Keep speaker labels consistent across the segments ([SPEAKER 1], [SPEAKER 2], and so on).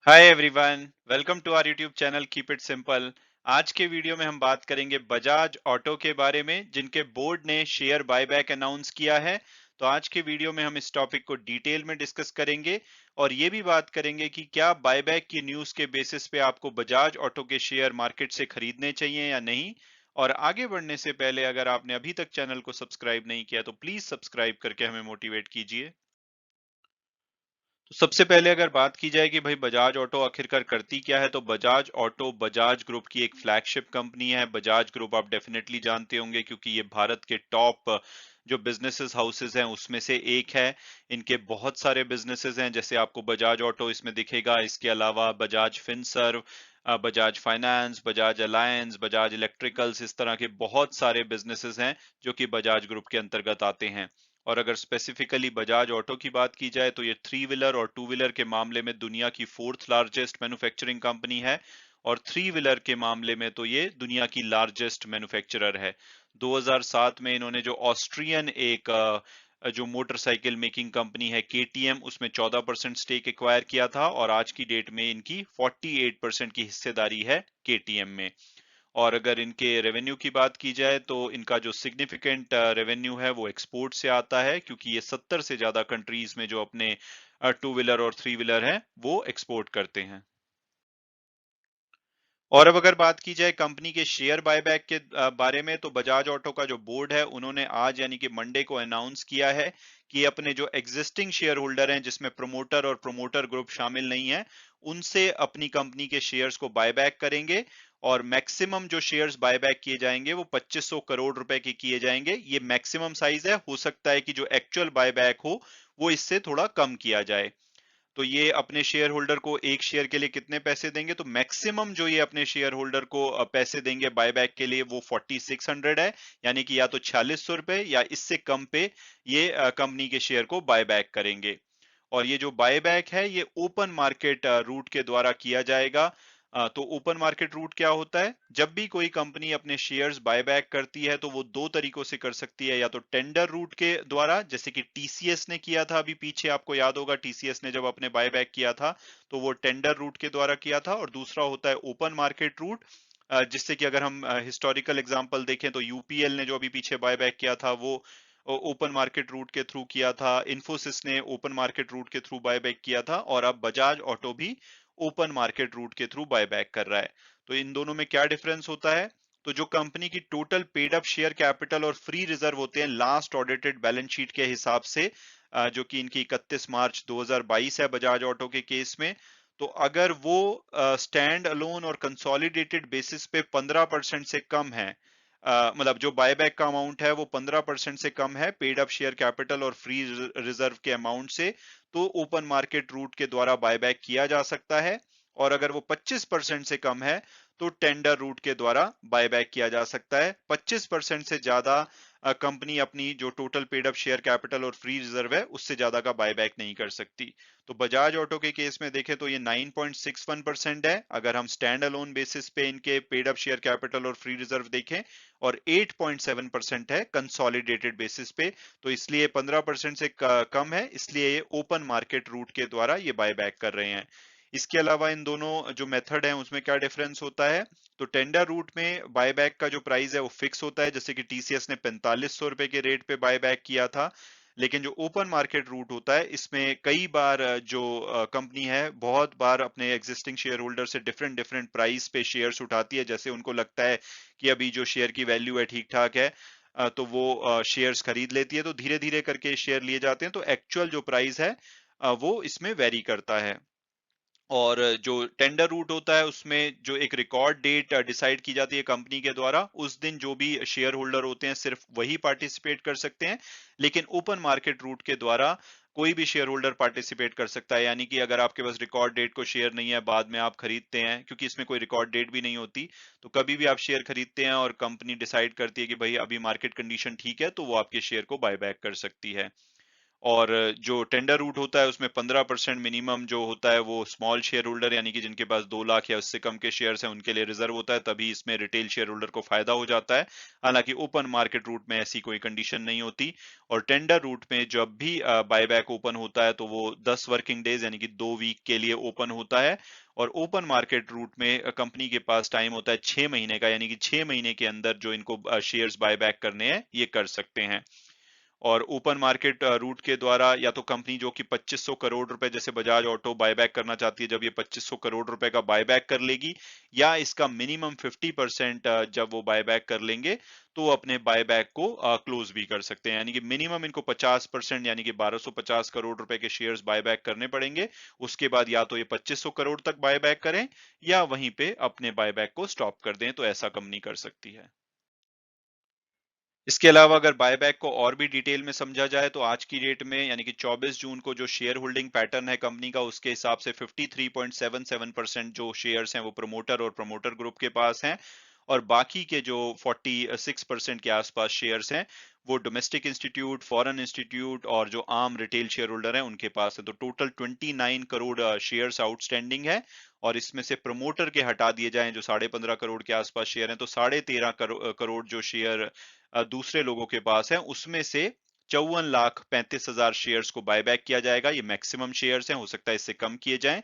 [SPEAKER 1] Hi everyone, welcome to our YouTube channel keep it simple. आज के video में हम बात करेंगे बजाज ऑटो के बारे में, जिनके बोर्ड ने शेयर बायबैक अनाउंस किया है। तो आज के वीडियो में हम इस टॉपिक को डिटेल में डिस्कस करेंगे और ये भी बात करेंगे कि क्या बायबैक की न्यूज़ के बेसिस पे आपको बजाज ऑटो के शेयर मार्केट से खरीदने चाहिए या नहीं। और आगे बढ़ने से पहले अगर आपने अभी तक चैनल को सब्सक्राइब नहीं किया तो प्लीज सब्सक्राइब करके हमें मोटिवेट कीजिए। तो सबसे पहले अगर बात की जाए कि भाई बजाज ऑटो आखिरकार करती क्या है, तो बजाज ऑटो बजाज ग्रुप की एक फ्लैगशिप कंपनी है। बजाज ग्रुप आप डेफिनेटली जानते होंगे क्योंकि ये भारत के टॉप जो बिजनेसेस हाउसेस हैं उसमें से एक है। इनके बहुत सारे बिजनेसेस हैं, जैसे आपको बजाज ऑटो इसमें दिखेगा। इसके अलावा Bajaj Finserv, Bajaj finance, Bajaj alliance, Bajaj electricals, इस तरह के बहुत सारे बिजनेसेस हैं जो कि बजाज ग्रुप के अंतर्गत आते हैं। और अगर स्पेसिफिकली बजाज ऑटो की बात की जाए तो ये थ्री व्हीलर और टू व्हीलर के मामले में दुनिया की फोर्थ लार्जेस्ट मैन्युफैक्चरिंग कंपनी है। और थ्री व्हीलर के मामले में तो ये दुनिया की लार्जेस्ट मैन्युफैक्चरर है। 2007 में इन्होंने जो ऑस्ट्रियन एक जो मोटरसाइकिल मेकिंग कंपनी है केटीएम, उसमें 14% स्टेक एक्वायर किया था और आज की डेट में इनकी 48% की हिस्सेदारी है केटीएम में। और अगर इनके रेवेन्यू की बात की जाए तो इनका जो सिग्निफिकेंट रेवेन्यू है वो एक्सपोर्ट से आता है, क्योंकि ये 70 से ज्यादा कंट्रीज में जो अपने टू व्हीलर और थ्री व्हीलर हैं वो एक्सपोर्ट करते हैं। और अब अगर बात की जाए कंपनी के शेयर बायबैक के बारे में, तो बजाज ऑटो का जो बोर्ड है उन्होंने आज यानी कि मंडे को अनाउंस किया है कि अपने जो एग्जिस्टिंग शेयर होल्डर हैं, जिसमें प्रमोटर और प्रमोटर ग्रुप शामिल नहीं है, उनसे अपनी कंपनी के शेयर्स को बायबैक करेंगे। और मैक्सिमम जो शेयर्स बायबैक किए जाएंगे वो 2500 करोड़ रुपए के किए जाएंगे। ये मैक्सिमम साइज है, हो सकता है कि जो एक्चुअल बायबैक हो वो इससे थोड़ा कम किया जाए। तो ये अपने शेयर होल्डर को एक शेयर के लिए कितने पैसे देंगे, तो मैक्सिमम जो ये अपने शेयर होल्डर को पैसे देंगे बायबैक के लिए वो 4600 है। यानी कि या तो 4600 रुपए या इससे कम पे ये कंपनी के शेयर को बायबैक करेंगे। और ये जो बायबैक है ये ओपन मार्केट रूट के द्वारा किया जाएगा। तो ओपन मार्केट रूट क्या होता है? जब भी कोई कंपनी अपने शेयर्स बायबैक करती है तो वो दो तरीकों से कर सकती है, या तो टेंडर रूट के द्वारा, जैसे कि टीसीएस ने किया था अभी पीछे, आपको याद होगा टीसीएस ने जब अपने बायबैक किया था तो वो टेंडर रूट के द्वारा किया था। और दूसरा होता है ओपन मार्केट रूट, जिससे कि अगर हम हिस्टोरिकल एग्जांपल देखें तो यूपीएल ने जो अभी पीछे बायबैक किया था वो ओपन मार्केट रूट के थ्रू किया था। इन्फोसिस ने ओपन मार्केट रूट के थ्रू बायबैक किया था और अब बजाज ऑटो भी ओपन मार्केट रूट के थ्रू बायबैक कर रहा है। तो इन दोनों में क्या डिफरेंस होता है? तो जो कंपनी की total paid up share capital और फ्री रिजर्व होते हैं लास्ट ऑडिटेड बैलेंस शीट के हिसाब से, जो कि इनकी 31 मार्च 2022 है बजाज ऑटो के केस में, तो अगर वो स्टैंड अलोन और कंसोलिडेटेड बेसिस पे 15% से कम है, मतलब जो बायबैक का अमाउंट है वो 15% से कम है पेड अप शेयर कैपिटल और फ्री रिजर्व के अमाउंट से, तो ओपन मार्केट रूट के द्वारा बायबैक किया जा सकता है। और अगर वो 25% से कम है तो टेंडर रूट के द्वारा बायबैक किया जा सकता है। 25% से ज्यादा कंपनी अपनी जो total paid up share capital और फ्री रिजर्व है उससे ज्यादा का बायबैक नहीं कर सकती। तो बजाज ऑटो के केस में देखें तो ये 9.61% है अगर हम स्टैंड अलोन बेसिस पे इनके पेड अप शेयर कैपिटल और फ्री रिजर्व देखें, और 8.7% है कंसोलिडेटेड बेसिस पे। तो इसलिए 15% से कम है, इसलिए ये ओपन मार्केट रूट के द्वारा ये बायबैक कर रहे हैं। इसके अलावा इन दोनों जो मेथड है उसमें क्या डिफरेंस होता है? तो टेंडर रूट में बायबैक का जो प्राइस है वो फिक्स होता है, जैसे कि टीसीएस ने 4500 रुपए के रेट पे बायबैक किया था। लेकिन जो ओपन मार्केट रूट होता है इसमें कई बार जो कंपनी है बहुत बार अपने एग्जिस्टिंग शेयर होल्डर से डिफरेंट डिफरेंट प्राइस पे शेयर्स उठाती है, जैसे उनको लगता है कि अभी जो शेयर की वैल्यू है ठीक ठाक है, तो वो शेयर्स खरीद लेती है। तो धीरे धीरे करके शेयर लिए जाते हैं, तो एक्चुअल जो प्राइस है वो इसमें वेरी करता है। और जो टेंडर रूट होता है उसमें जो एक रिकॉर्ड डेट डिसाइड की जाती है कंपनी के द्वारा, उस दिन जो भी शेयर होल्डर होते हैं सिर्फ वही पार्टिसिपेट कर सकते हैं। लेकिन ओपन मार्केट रूट के द्वारा कोई भी शेयर होल्डर पार्टिसिपेट कर सकता है। यानी कि अगर आपके पास रिकॉर्ड डेट को शेयर नहीं है, बाद में आप खरीदते हैं, क्योंकि इसमें कोई रिकॉर्ड डेट भी नहीं होती, तो कभी भी आप शेयर खरीदते हैं और कंपनी डिसाइड करती है कि भाई अभी मार्केट कंडीशन ठीक है, तो वो आपके शेयर को बायबैक कर सकती है। और जो टेंडर रूट होता है उसमें 15% मिनिमम जो होता है वो स्मॉल शेयर होल्डर यानी कि जिनके पास 2 लाख या उससे कम के शेयर्स हैं उनके लिए रिजर्व होता है, तभी इसमें रिटेल शेयर होल्डर को फायदा हो जाता है। हालांकि ओपन मार्केट रूट में ऐसी कोई कंडीशन नहीं होती। और टेंडर रूट में जब भी बायबैक ओपन होता है तो वो 10 वर्किंग डेज यानी कि 2 वीक के लिए ओपन होता है। और ओपन मार्केट रूट में कंपनी के पास टाइम होता है 6 महीने का, यानी कि 6 महीने के अंदर जो इनको शेयर्स बायबैक करने हैं ये कर सकते हैं। और ओपन मार्केट रूट के द्वारा या तो कंपनी जो कि 2500 करोड़ रुपए जैसे बजाज ऑटो बायबैक करना चाहती है, जब ये 2500 करोड़ रुपए का बायबैक कर लेगी, या इसका मिनिमम 50% जब वो बायबैक कर लेंगे तो वो अपने बायबैक को क्लोज भी कर सकते हैं। यानी कि मिनिमम इनको 50% यानी कि 1250 करोड़ रुपए के शेयर्स बायबैक करने पड़ेंगे। उसके बाद या तो ये 2500 करोड़ तक बायबैक करें या वहीं पे अपने बायबैक को स्टॉप कर दें, तो ऐसा कंपनी कर सकती है। इसके अलावा अगर बायबैक को और भी डिटेल में समझा जाए तो आज की डेट में यानी कि 24 जून को जो शेयर होल्डिंग पैटर्न है कंपनी का, उसके हिसाब से 53.77% जो शेयर्स हैं वो प्रमोटर और प्रमोटर ग्रुप के पास हैं, और बाकी के जो 46% के आसपास शेयर्स हैं वो डोमेस्टिक इंस्टीट्यूट, फॉरेन इंस्टीट्यूट और जो आम रिटेल शेयर होल्डर हैं उनके पास है। तो टोटल 29 करोड़ शेयर्स आउटस्टैंडिंग है। और इसमें से प्रमोटर के हटा दिए जाएं जो 15.5 करोड़ के आसपास शेयर हैं, तो 13.5 करोड़ जो शेयर दूसरे लोगों के पास है, उसमें से 54,35,000 शेयर्स को बायबैक किया जाएगा। ये मैक्सिमम शेयर्स हैं, हो सकता है इससे कम किए जाएं।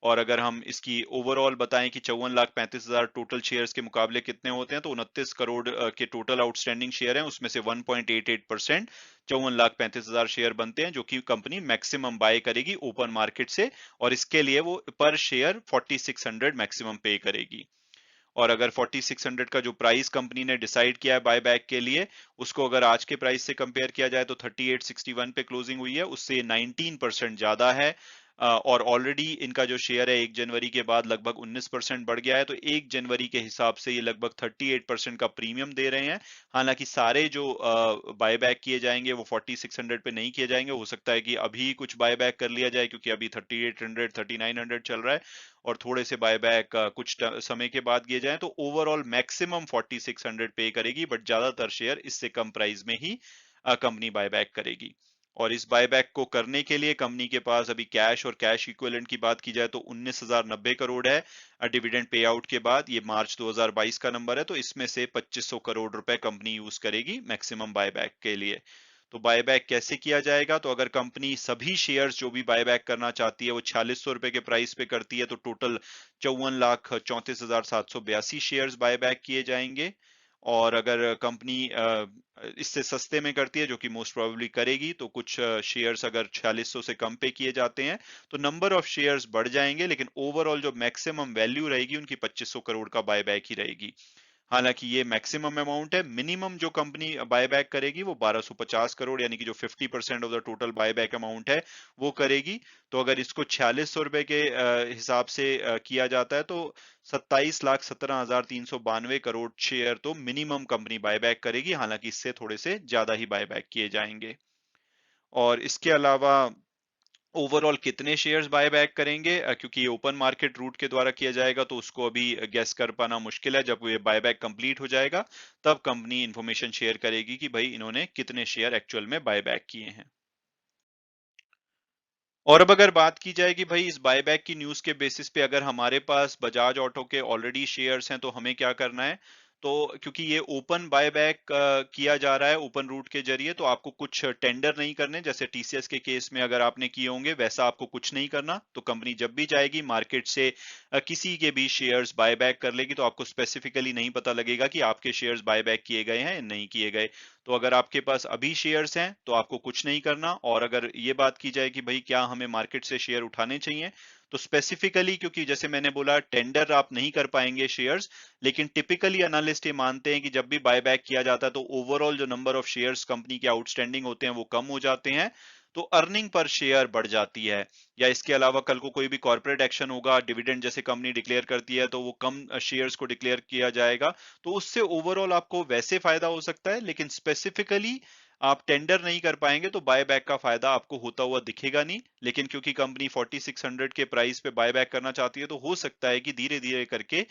[SPEAKER 1] और अगर हम इसकी ओवरऑल बताएं कि 54,35,000 टोटल शेयर्स के मुकाबले कितने होते हैं, तो 29 करोड़ के टोटल आउटस्टैंडिंग शेयर हैं, उसमें से 1.88% 54,35,000 शेयर बनते हैं जो कि कंपनी मैक्सिमम बाय करेगी ओपन मार्केट से। और इसके लिए वो पर शेयर 4600 मैक्सिमम पे करेगी। और अगर 4600 का जो प्राइस कंपनी ने डिसाइड किया है बायबैक के लिए, उसको अगर आज के प्राइस से कंपेयर किया जाए तो 3861 पे क्लोजिंग हुई है, उससे 19% ज्यादा है। और ऑलरेडी इनका जो शेयर है 1 जनवरी के बाद लगभग 19% बढ़ गया है, तो 1 जनवरी के हिसाब से ये लगभग 38% का प्रीमियम दे रहे हैं। हालांकि सारे जो बायबैक किए जाएंगे वो 4600 पे नहीं किए जाएंगे, हो सकता है कि अभी कुछ बायबैक कर लिया जाए क्योंकि अभी 3800 3900 चल रहा है, और थोड़े से बायबैक कुछ समय के बाद किए जाएं, तो ओवरऑल मैक्सिमम 4600 पे करेगी, बट ज्यादातर शेयर इससे कम प्राइस में ही कंपनी बायबैक करेगी। और इस बायबैक को करने के लिए कंपनी के पास अभी कैश और कैश इक्विवेलेंट की बात की जाए तो 19,090 करोड़ है डिविडेंड पे आउट के बाद। ये मार्च 2022 का नंबर है, तो इसमें से 2500 करोड़ रुपए कंपनी यूज करेगी मैक्सिमम बायबैक के लिए। तो बायबैक कैसे किया जाएगा, तो अगर कंपनी सभी शेयर्स जो भी बायबैक करना चाहती है वो 4600 रुपए के प्राइस पे करती है, तो टोटल 54,34,782 शेयर्स बायबैक किए जाएंगे। और अगर कंपनी इससे सस्ते में करती है, जो कि मोस्ट प्रोबेबली करेगी, तो कुछ शेयर्स अगर 4600 से कम पे किए जाते हैं तो नंबर ऑफ शेयर्स बढ़ जाएंगे, लेकिन ओवरऑल जो मैक्सिमम वैल्यू रहेगी उनकी 2500 करोड़ का बायबैक ही रहेगी। हालांकि ये मैक्सिमम अमाउंट है, मिनिमम जो कंपनी बायबैक करेगी वो 1250 करोड़ यानी कि जो 50% of the total buyback amount है वो करेगी। तो अगर इसको 4600 रुपए के हिसाब से किया जाता है तो 27,17,392 करोड़ शेयर तो मिनिमम कंपनी बायबैक करेगी। हालांकि इससे थोड़े से ज्यादा ही बायबैक किए जाएंगे। और इसके अलावा ओवरऑल कितने शेयर्स बाय बैक करेंगे, क्योंकि ये ओपन मार्केट रूट के द्वारा किया जाएगा तो उसको अभी गेस कर पाना मुश्किल है। जब ये बायबैक कंप्लीट हो जाएगा तब कंपनी इंफॉर्मेशन शेयर करेगी कि भाई इन्होंने कितने शेयर एक्चुअल में बायबैक किए हैं। और अब अगर बात की जाए कि भाई इस बायबैक की न्यूज के बेसिस पे अगर हमारे पास बजाज ऑटो के ऑलरेडी शेयर्स हैं तो हमें क्या करना है, तो क्योंकि ये ओपन बायबैक किया जा रहा है ओपन रूट के जरिए, तो आपको कुछ टेंडर नहीं करने, जैसे टीसीएस के केस में अगर आपने किए होंगे वैसा आपको कुछ नहीं करना। तो कंपनी जब भी जाएगी मार्केट से किसी के भी शेयर्स बायबैक कर लेगी, तो आपको स्पेसिफिकली नहीं पता लगेगा कि आपके शेयर्स बायबैक किए गए हैं या नहीं किए गए। तो अगर आपके पास अभी शेयर्स हैं तो आपको कुछ नहीं करना। और अगर ये बात की जाए कि भाई क्या हमें मार्केट से शेयर उठाने चाहिए, तो स्पेसिफिकली क्योंकि जैसे मैंने बोला टेंडर आप नहीं कर पाएंगे शेयर्स, लेकिन टिपिकली एनालिस्ट ये मानते हैं कि जब भी बायबैक किया जाता है तो ओवरऑल जो नंबर ऑफ शेयर्स कंपनी के आउटस्टैंडिंग होते हैं वो कम हो जाते हैं, तो अर्निंग पर शेयर बढ़ जाती है। या इसके अलावा कल को कोई भी कॉर्पोरेट एक्शन होगा, डिविडेंड जैसे कंपनी डिक्लेयर करती है तो वो कम शेयर्स को डिक्लेयर किया जाएगा, तो उससे ओवरऑल आपको वैसे फायदा हो सकता है, लेकिन स्पेसिफिकली आप टेंडर नहीं कर पाएंगे तो बायबैक का फायदा आपको होता हुआ दिखेगा नहीं। लेकिन क्योंकि कंपनी 4600 के प्राइस पे बायबैक करना चाहती है, तो हो सकता है कि धीरे धीरे करके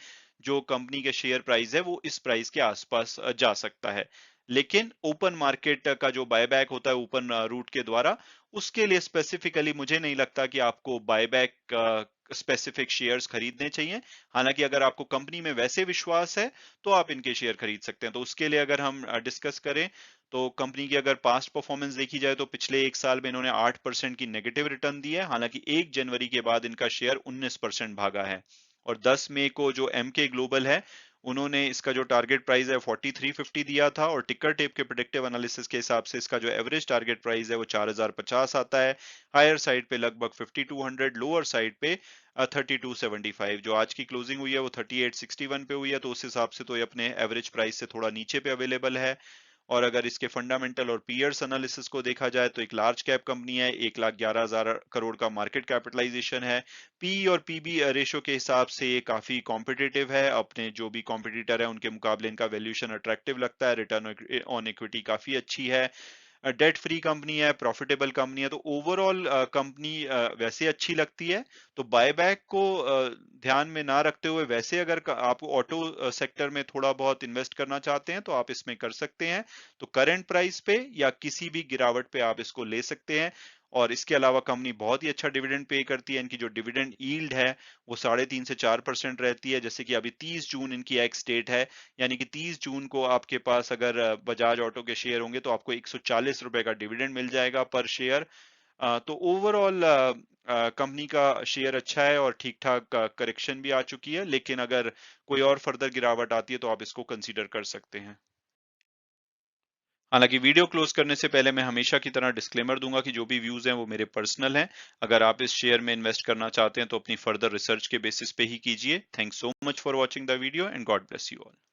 [SPEAKER 1] जो कंपनी के शेयर प्राइस है वो इस प्राइस के आसपास जा सकता है। लेकिन ओपन मार्केट का जो बायबैक होता है ओपन रूट के द्वारा, उसके लिए स्पेसिफिकली मुझे नहीं लगता कि आपको बायबैक स्पेसिफिक शेयर्स खरीदने चाहिए। हालांकि अगर आपको कंपनी में वैसे विश्वास है तो आप इनके शेयर खरीद सकते हैं। तो उसके लिए अगर हम डिस्कस करें तो कंपनी की अगर पास्ट परफॉर्मेंस देखी जाए तो पिछले 1 साल में इन्होंने 8% की नेगेटिव रिटर्न दी है। हालांकि 1 जनवरी के बाद इनका शेयर 19% भागा है। और 10 मई को जो एमके ग्लोबल है, उन्होंने इसका जो टारगेट प्राइस है 4350 दिया था, और टिकर टेप के प्रेडिक्टिव एनालिसिस के हिसाब से इसका जो एवरेज टारगेट प्राइस है वो 4050 आता है। हायर साइड पे लगभग 5200, लोअर साइड पे 3275। जो आज की क्लोजिंग हुई है वो 3861 पे हुई है, तो उस हिसाब से तो ये अपने एवरेज प्राइस से थोड़ा नीचे पे अवेलेबल है। और अगर इसके फंडामेंटल और पीयर्स एनालिसिस को देखा जाए तो एक लार्ज कैप कंपनी है, 1,11,000 करोड़ का मार्केट कैपिटलाइजेशन है। पी और पीबी रेशो के हिसाब से ये काफी कॉम्पिटिटिव है, अपने जो भी कॉम्पिटिटर है उनके मुकाबले इनका वैल्यूएशन अट्रैक्टिव लगता है, रिटर्न ऑन इक्विटी काफी अच्छी है, डेट फ्री कंपनी है, प्रॉफिटेबल कंपनी है। तो ओवरऑल कंपनी वैसे अच्छी लगती है। तो बायबैक को ध्यान में ना रखते हुए वैसे अगर आप ऑटो सेक्टर में थोड़ा बहुत इन्वेस्ट करना चाहते हैं तो आप इसमें कर सकते हैं। तो करंट प्राइस पे या किसी भी गिरावट पे आप इसको ले सकते हैं। और इसके अलावा कंपनी बहुत ही अच्छा डिविडेंड पे करती है। इनकी जो डिविडेंड यील्ड है वो 3.5 से 4% रहती है। जैसे कि अभी 30 जून इनकी एक्स डेट है, यानी कि 30 जून को आपके पास अगर बजाज ऑटो के शेयर होंगे तो आपको 140 रुपए का डिविडेंड मिल जाएगा पर शेयर। तो ओवरऑल कंपनी का शेयर अच्छा है और ठीक ठाक करेक्शन भी आ चुकी है, लेकिन अगर कोई और फर्दर गिरावट आती है तो आप इसको कंसीडर कर सकते हैं। हालांकि वीडियो क्लोज करने से पहले मैं हमेशा की तरह डिस्क्लेमर दूंगा कि जो भी व्यूज हैं वो मेरे पर्सनल हैं। अगर आप इस शेयर में इन्वेस्ट करना चाहते हैं तो अपनी फर्दर रिसर्च के बेसिस पे ही कीजिए। Thanks so much for watching the video and God bless you all.